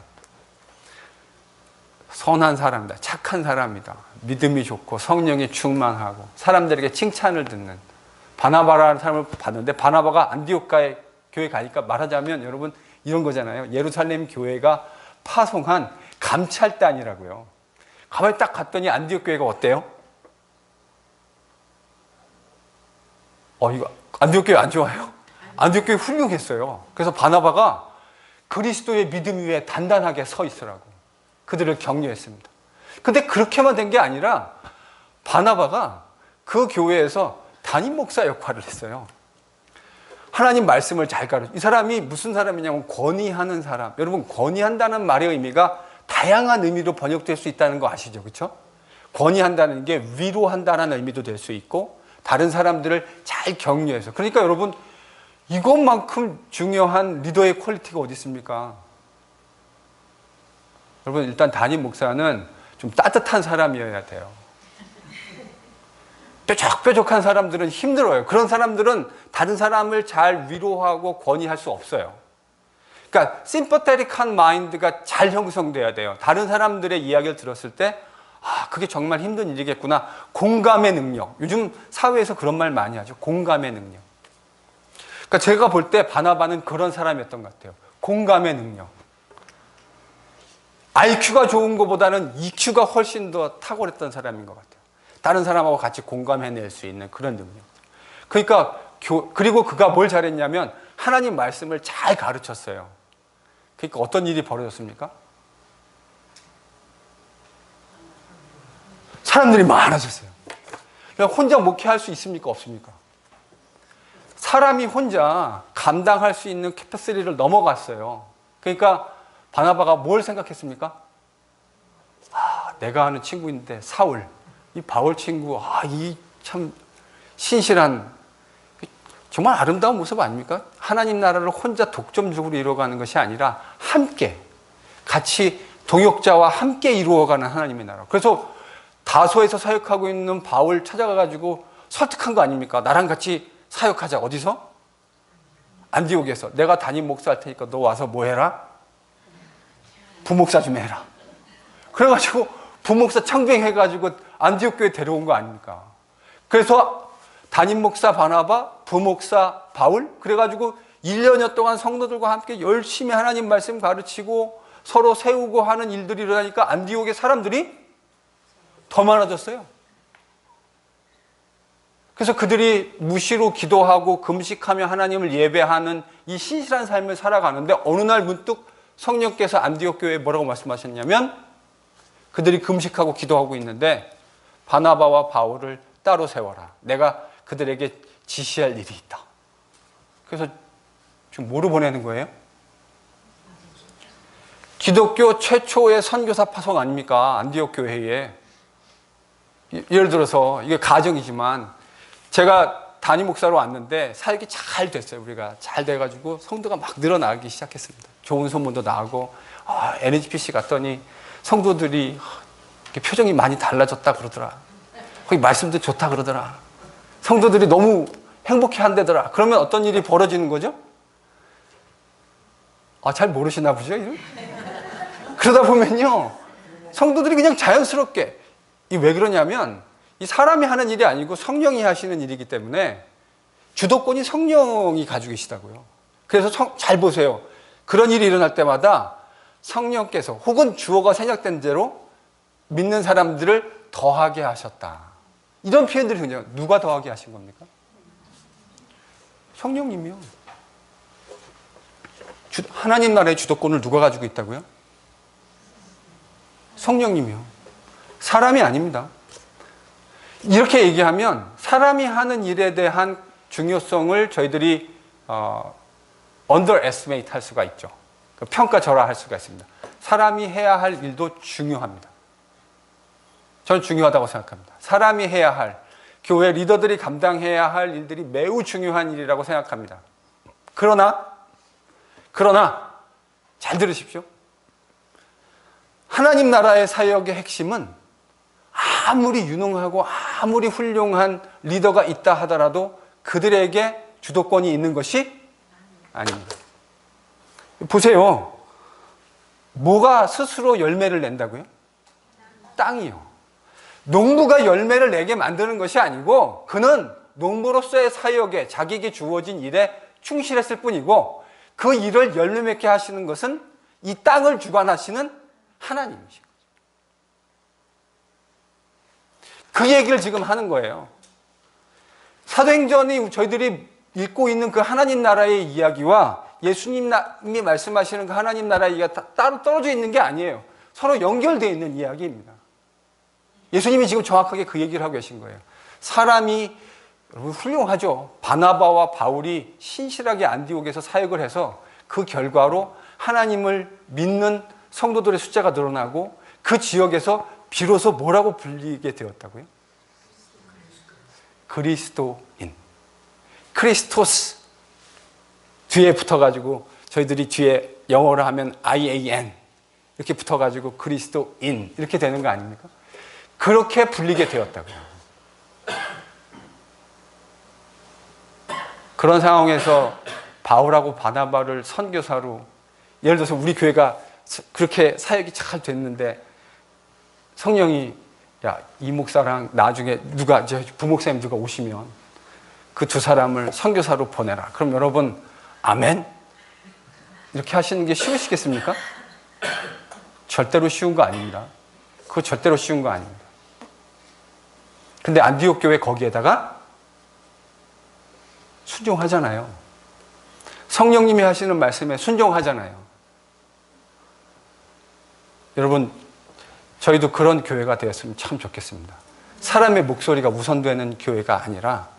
선한 사람이다. 착한 사람이다. 믿음이 좋고 성령에 충만하고 사람들에게 칭찬을 듣는 바나바라는 사람을 봤는데, 바나바가 안디옥가에 교회 가니까 말하자면 여러분 이런 거잖아요. 예루살렘 교회가 파송한 감찰단이라고요. 가만히 딱 갔더니 안디옥 교회가 어때요? 이거 안디옥 교회 안 좋아요? 안디옥 교회 훌륭했어요. 그래서 바나바가 그리스도의 믿음 위에 단단하게 서 있으라고 그들을 격려했습니다. 근데 그렇게만 된 게 아니라 바나바가 그 교회에서 담임 목사 역할을 했어요. 하나님 말씀을 잘 가르쳐. 이 사람이 무슨 사람이냐면 권위하는 사람. 여러분, 권위한다는 말의 의미가 다양한 의미로 번역될 수 있다는 거 아시죠? 그렇죠? 권위한다는 게 위로한다는 의미도 될 수 있고 다른 사람들을 잘 격려해서. 그러니까 여러분, 이것만큼 중요한 리더의 퀄리티가 어디 있습니까? 여러분, 일단 담임 목사는 좀 따뜻한 사람이어야 돼요. 뾰족뾰족한 사람들은 힘들어요. 그런 사람들은 다른 사람을 잘 위로하고 권위할 수 없어요. 그러니까 심퍼테릭한 마인드가 잘 형성돼야 돼요. 다른 사람들의 이야기를 들었을 때 그게 정말 힘든 일이겠구나. 공감의 능력. 요즘 사회에서 그런 말 많이 하죠. 공감의 능력. 그러니까 제가 볼 때 바나바는 그런 사람이었던 것 같아요. 공감의 능력. IQ가 좋은 것보다는 EQ가 훨씬 더 탁월했던 사람인 것 같아요. 다른 사람하고 같이 공감해낼 수 있는 그런 능력. 그러니까 그리고 그가 뭘 잘했냐면 하나님 말씀을 잘 가르쳤어요. 그러니까 어떤 일이 벌어졌습니까? 사람들이 많아졌어요. 그러니까 혼자 목회할 수 있습니까? 없습니까? 사람이 혼자 감당할 수 있는 캐퍼시티를 넘어갔어요. 그러니까 바나바가 뭘 생각했습니까? 내가 아는 친구인데 사울, 이 바울 친구, 이 참 신실한 정말 아름다운 모습 아닙니까? 하나님 나라를 혼자 독점적으로 이루어가는 것이 아니라 함께 같이 동역자와 함께 이루어가는 하나님의 나라. 그래서 다소에서 사역하고 있는 바울 찾아가가지고 설득한 거 아닙니까? 나랑 같이 사역하자. 어디서? 안디옥에서. 내가 담임 목사 할 테니까 너 와서 뭐 해라? 부목사 좀 해라. 그래가지고 부목사 청빙해가지고 안디옥 교회 데려온 거 아닙니까? 그래서 담임 목사 바나바, 부목사 바울, 그래가지고 1년여 동안 성도들과 함께 열심히 하나님 말씀 가르치고 서로 세우고 하는 일들이 일어나니까 안디옥의 사람들이 더 많아졌어요. 그래서 그들이 무시로 기도하고 금식하며 하나님을 예배하는 이 신실한 삶을 살아가는데 어느 날 문득 성령께서 안디옥 교회에 뭐라고 말씀하셨냐면 그들이 금식하고 기도하고 있는데 바나바와 바울을 따로 세워라. 내가 그들에게 지시할 일이 있다. 그래서 지금 뭐로 보내는 거예요? 기독교 최초의 선교사 파송 아닙니까? 안디옥 교회에. 예를 들어서 이게 가정이지만 제가 담임 목사로 왔는데 사역이 잘 됐어요. 우리가 잘 돼가지고 성도가 막 늘어나기 시작했습니다. 좋은 소문도 나고 NHPC 갔더니 성도들이 표정이 많이 달라졌다 그러더라. 거기 말씀도 좋다 그러더라. 성도들이 너무 행복해 한대더라. 그러면 어떤 일이 벌어지는 거죠? 잘 모르시나 보죠? 그러다 보면요 성도들이 그냥 자연스럽게 왜 그러냐면 이 사람이 하는 일이 아니고 성령이 하시는 일이기 때문에 주도권이 성령이 가지고 계시다고요. 그래서 잘 보세요. 그런 일이 일어날 때마다 성령께서 혹은 주어가 생략된 대로 믿는 사람들을 더하게 하셨다. 이런 표현들이 그냥 누가 더하게 하신 겁니까? 성령님이요. 하나님 나라의 주도권을 누가 가지고 있다고요? 성령님이요. 사람이 아닙니다. 이렇게 얘기하면 사람이 하는 일에 대한 중요성을 저희들이 underestimate 할 수가 있죠. 평가절하할 수가 있습니다. 사람이 해야 할 일도 중요합니다. 저는 중요하다고 생각합니다. 사람이 해야 할, 교회 리더들이 감당해야 할 일들이 매우 중요한 일이라고 생각합니다. 그러나 잘 들으십시오. 하나님 나라의 사역의 핵심은 아무리 유능하고 아무리 훌륭한 리더가 있다 하더라도 그들에게 주도권이 있는 것이 아닙니다. 보세요. 뭐가 스스로 열매를 낸다고요? 땅이요. 농부가 열매를 내게 만드는 것이 아니고 그는 농부로서의 사역에 자기에게 주어진 일에 충실했을 뿐이고 그 일을 열매 맺게 하시는 것은 이 땅을 주관하시는 하나님이신 거죠. 그 얘기를 지금 하는 거예요. 사도행전이 저희들이 읽고 있는 그 하나님 나라의 이야기와 예수님이 말씀하시는 그 하나님 나라의 이야기가 따로 떨어져 있는 게 아니에요. 서로 연결되어 있는 이야기입니다. 예수님이 지금 정확하게 그 얘기를 하고 계신 거예요. 사람이 여러분 훌륭하죠. 바나바와 바울이 신실하게 안디옥에서 사역을 해서 그 결과로 하나님을 믿는 성도들의 숫자가 늘어나고 그 지역에서 비로소 뭐라고 불리게 되었다고요? 그리스도인. 크리스토스. 뒤에 붙어가지고 저희들이 뒤에 영어로 하면 IAN 이렇게 붙어가지고 그리스도인 이렇게 되는 거 아닙니까? 그렇게 불리게 되었다고요. 그런 상황에서 바울하고 바나바를 선교사로 예를 들어서 우리 교회가 그렇게 사역이 잘 됐는데 성령이 야, 이 목사랑 나중에 누가 부목사님 누가 오시면 그 두 사람을 선교사로 보내라. 그럼 여러분 아멘? 이렇게 하시는 게 쉬우시겠습니까? 절대로 쉬운 거 아닙니다. 그거 절대로 쉬운 거 아닙니다. 근데 안디옥 교회 거기에다가 순종하잖아요. 성령님이 하시는 말씀에 순종하잖아요. 여러분 저희도 그런 교회가 되었으면 참 좋겠습니다. 사람의 목소리가 우선되는 교회가 아니라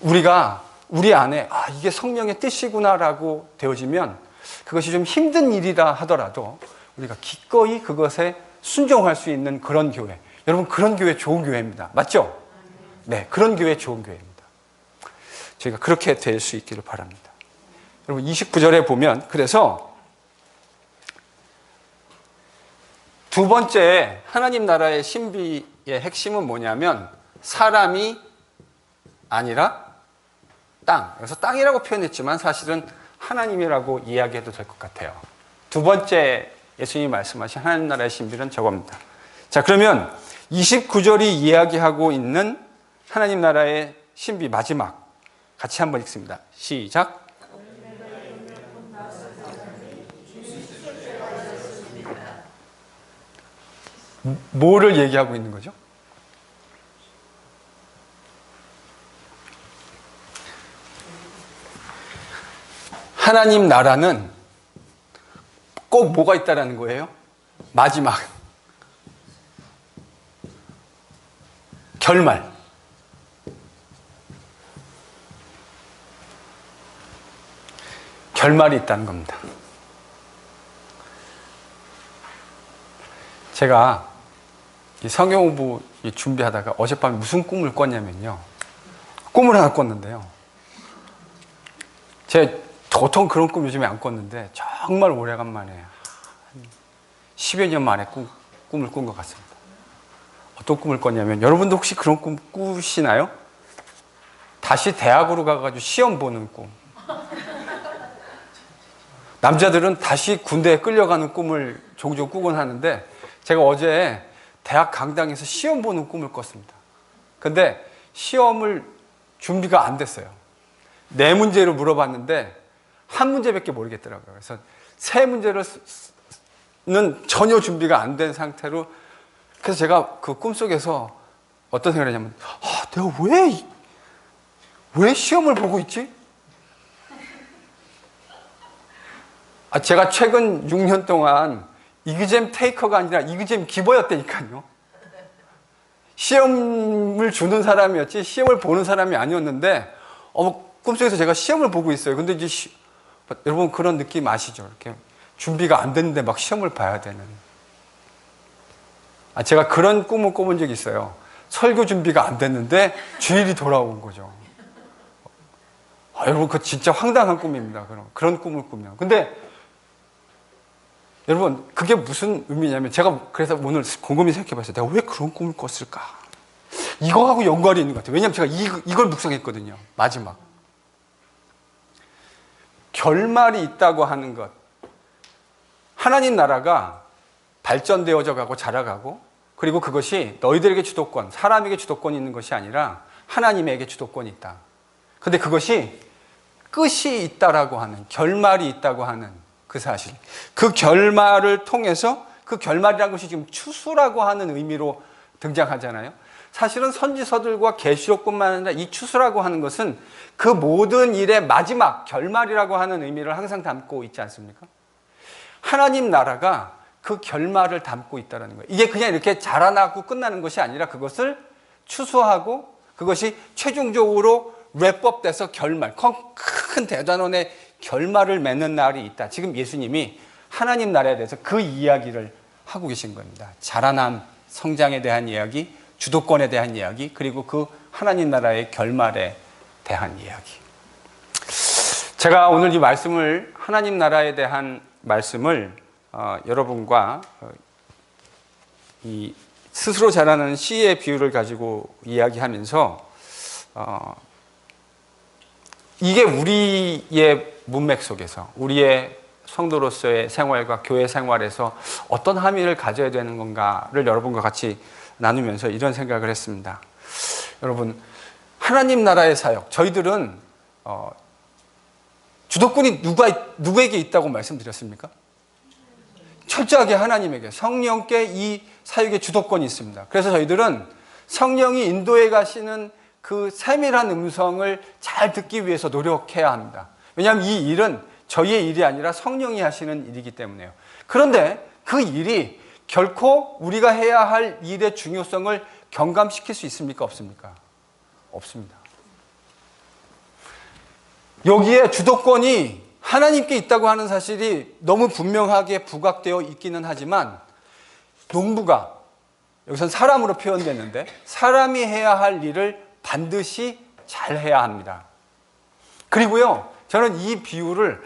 우리가 우리 안에 이게 성령의 뜻이구나라고 되어지면 그것이 좀 힘든 일이라 하더라도 우리가 기꺼이 그것에 순종할 수 있는 그런 교회. 여러분 그런 교회 좋은 교회입니다. 맞죠? 네, 그런 교회 좋은 교회입니다. 저희가 그렇게 될 수 있기를 바랍니다. 여러분 29절에 보면 그래서 두 번째 하나님 나라의 신비의 핵심은 뭐냐면 사람이 아니라 땅. 그래서 땅이라고 표현했지만 사실은 하나님이라고 이야기해도 될 것 같아요. 두 번째 예수님이 말씀하신 하나님 나라의 신비는 저겁니다. 자, 그러면 29절이 이야기하고 있는 하나님 나라의 신비 마지막 같이 한번 읽습니다. 시작. 뭐를 얘기하고 있는 거죠? 하나님 나라는 꼭 뭐가 있다라는 거예요? 마지막. 결말. 결말이 있다는 겁니다. 제가 이 성경 공부 준비하다가 어젯밤에 무슨 꿈을 꿨냐면요. 꿈을 하나 꿨는데요. 제가 보통 그런 꿈 요즘에 안 꿨는데 정말 오래간만에 한 10여 년 만에 꿈을 꾼 것 같습니다. 어떤 꿈을 꿨냐면 여러분도 혹시 그런 꿈 꾸시나요? 다시 대학으로 가가지고 시험 보는 꿈. 남자들은 다시 군대에 끌려가는 꿈을 종종 꾸곤 하는데 제가 어제 대학 강당에서 시험 보는 꿈을 꿨습니다. 근데 시험을 준비가 안 됐어요. 4문제로 물어봤는데 한 문제밖에 모르겠더라고요. 그래서 3문제는 전혀 준비가 안 된 상태로 그래서 제가 그 꿈속에서 어떤 생각을 했냐면 내가 왜 시험을 보고 있지? 제가 최근 6년 동안 이그잼 테이커가 아니라 이그잼 기버였다니까요. 시험을 주는 사람이었지 시험을 보는 사람이 아니었는데 꿈속에서 제가 시험을 보고 있어요. 근데 이제 여러분 그런 느낌 아시죠? 이렇게 준비가 안 됐는데 막 시험을 봐야 되는. 제가 그런 꿈을 꿔본 적이 있어요. 설교 준비가 안 됐는데 주일이 돌아온 거죠. 여러분 그거 진짜 황당한 꿈입니다. 그런 꿈을 꾸면. 근데 여러분 그게 무슨 의미냐면 제가 그래서 오늘 곰곰이 생각해 봤어요. 내가 왜 그런 꿈을 꿨을까? 이거하고 연관이 있는 것 같아요. 왜냐하면 제가 이걸 묵상했거든요. 마지막. 결말이 있다고 하는 것. 하나님 나라가 발전되어져 가고 자라가고, 그리고 그것이 너희들에게 주도권, 사람에게 주도권이 있는 것이 아니라 하나님에게 주도권이 있다. 근데 그것이 끝이 있다라고 하는, 결말이 있다고 하는 그 사실, 그 결말을 통해서, 그 결말이라는 것이 지금 추수라고 하는 의미로 등장하잖아요. 사실은 선지서들과 계시록뿐만 아니라 이 추수라고 하는 것은 그 모든 일의 마지막, 결말이라고 하는 의미를 항상 담고 있지 않습니까? 하나님 나라가 그 결말을 담고 있다는 거예요. 이게 그냥 이렇게 자라나고 끝나는 것이 아니라 그것을 추수하고 그것이 최종적으로 랩업돼서 결말, 큰 대단원의 결말을 맺는 날이 있다. 지금 예수님이 하나님 나라에 대해서 그 이야기를 하고 계신 겁니다. 자라남, 성장에 대한 이야기, 주도권에 대한 이야기, 그리고 그 하나님 나라의 결말에 대한 이야기. 제가 오늘 이 말씀을, 하나님 나라에 대한 말씀을 여러분과 이 스스로 자라는 씨의 비유를 가지고 이야기하면서 이게 우리의 문맥 속에서, 우리의 성도로서의 생활과 교회 생활에서 어떤 함의를 가져야 되는 건가를 여러분과 같이 나누면서 이런 생각을 했습니다. 여러분, 하나님 나라의 사역, 저희들은 주도권이 누구에게 있다고 말씀드렸습니까? 철저하게 하나님에게, 성령께 이 사역의 주도권이 있습니다. 그래서 저희들은 성령이 인도해 가시는 그 세밀한 음성을 잘 듣기 위해서 노력해야 합니다. 왜냐하면 이 일은 저희의 일이 아니라 성령이 하시는 일이기 때문에요. 그런데 그 일이 결코 우리가 해야 할 일의 중요성을 경감시킬 수 있습니까? 없습니까? 없습니다. 여기에 주도권이 하나님께 있다고 하는 사실이 너무 분명하게 부각되어 있기는 하지만, 농부가, 여기선 사람으로 표현됐는데, 사람이 해야 할 일을 반드시 잘 해야 합니다. 그리고요, 저는 이 비유를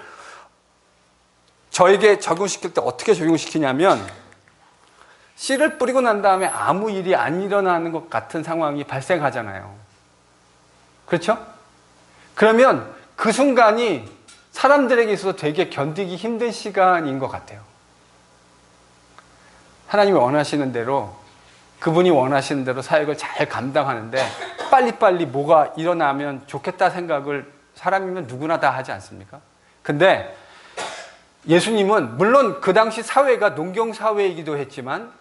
저에게 적용시킬 때 어떻게 적용시키냐면, 씨를 뿌리고 난 다음에 아무 일이 안 일어나는 것 같은 상황이 발생하잖아요. 그렇죠? 그러면 그 순간이 사람들에게 있어서 되게 견디기 힘든 시간인 것 같아요. 하나님이 원하시는 대로, 그분이 원하시는 대로 사역을 잘 감당하는데 빨리빨리 뭐가 일어나면 좋겠다 생각을 사람이면 누구나 다 하지 않습니까? 근데 예수님은 물론 그 당시 사회가 농경사회이기도 했지만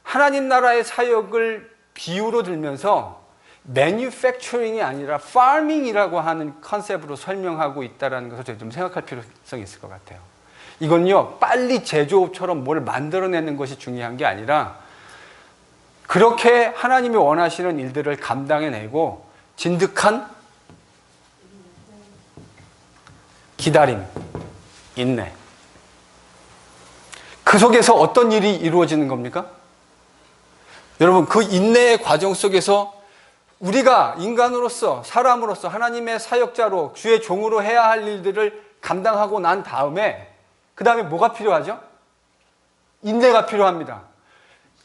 하나님 나라의 사역을 비유로 들면서 매뉴팩처링이 아니라 파밍이라고 하는 컨셉으로 설명하고 있다는 것을 저희 좀 생각할 필요성이 있을 것 같아요. 이건요, 빨리 제조업처럼 뭘 만들어내는 것이 중요한 게 아니라 그렇게 하나님이 원하시는 일들을 감당해내고 진득한 기다림, 인내. 그 속에서 어떤 일이 이루어지는 겁니까? 여러분, 그 인내의 과정 속에서 우리가 인간으로서, 사람으로서 하나님의 사역자로, 주의 종으로 해야 할 일들을 감당하고 난 다음에 그 다음에 뭐가 필요하죠? 인내가 필요합니다.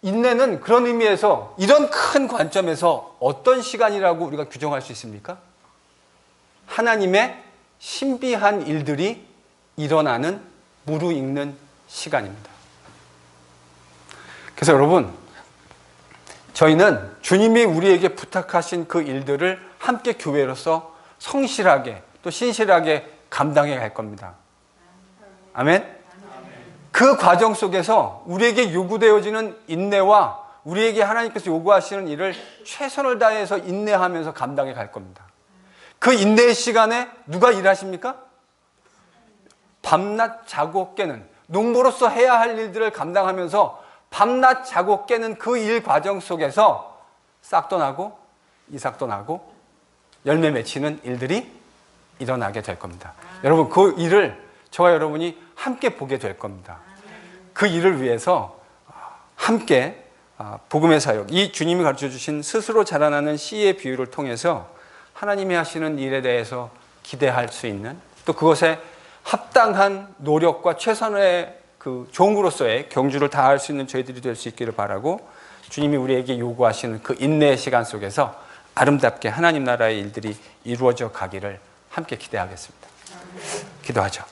인내는 그런 의미에서, 이런 큰 관점에서 어떤 시간이라고 우리가 규정할 수 있습니까? 하나님의 신비한 일들이 일어나는 무르익는 시간입니다. 그래서 여러분, 저희는 주님이 우리에게 부탁하신 그 일들을 함께 교회로서 성실하게 또 신실하게 감당해 갈 겁니다. 아멘? 그 과정 속에서 우리에게 요구되어지는 인내와 우리에게 하나님께서 요구하시는 일을 최선을 다해서 인내하면서 감당해 갈 겁니다. 그 인내의 시간에 누가 일하십니까? 밤낮 자고 깨는, 농부로서 해야 할 일들을 감당하면서 밤낮 자고 깨는 그 일 과정 속에서 싹도 나고 이삭도 나고 열매 맺히는 일들이 일어나게 될 겁니다. 여러분, 그 일을 저와 여러분이 함께 보게 될 겁니다. 그 일을 위해서 함께 복음의 사역, 이 주님이 가르쳐 주신 스스로 자라나는 씨의 비유를 통해서 하나님이 하시는 일에 대해서 기대할 수 있는, 또 그것에 합당한 노력과 최선의 그 종으로서의 경주를 다할 수 있는 저희들이 될 수 있기를 바라고, 주님이 우리에게 요구하시는 그 인내의 시간 속에서 아름답게 하나님 나라의 일들이 이루어져 가기를 함께 기대하겠습니다. 기도하죠.